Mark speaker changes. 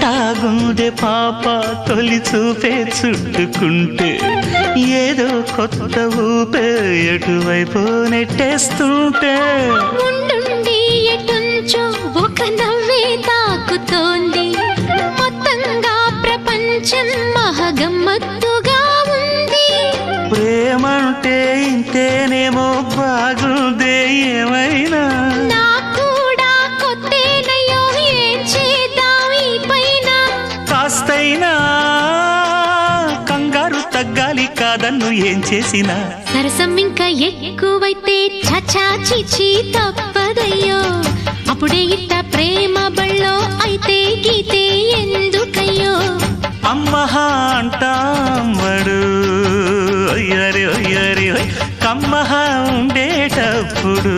Speaker 1: ఎట్టాగుందే పాప తొలి చూపే చుట్టుకుంటే ఏదో కొత్త ఊపే ఎటువైపు నెట్టేస్తుంటే
Speaker 2: ఉండుండి ఎటుంచో ఒక నవ్వే తాకుతోంది మొత్తంగా ప్రపంచం మహగమ్మత్తుగా ఉంది
Speaker 1: ప్రేమంటే ఇంతేనేమో బాగుందే ఏమైనా
Speaker 2: కూడా కొత్తేనయ్యో ఏం చేద్దాం ఈ పైన
Speaker 1: కాస్తైనా కంగారు తగ్గాలి కాదన్ను ఏం చేసినా
Speaker 2: సరసం ఇంకా ఎక్కువైతే చచా చిచి తప్పదయ్యో అప్పుడే ఇట్ట ప్రేమ బళ్ళో అయితే గీతే ఎందుకయ్యో
Speaker 1: అమ్మహా అంటామడు ఒయ్యరి ఒయ్యరి కమ్మహా ఉండేటప్పుడు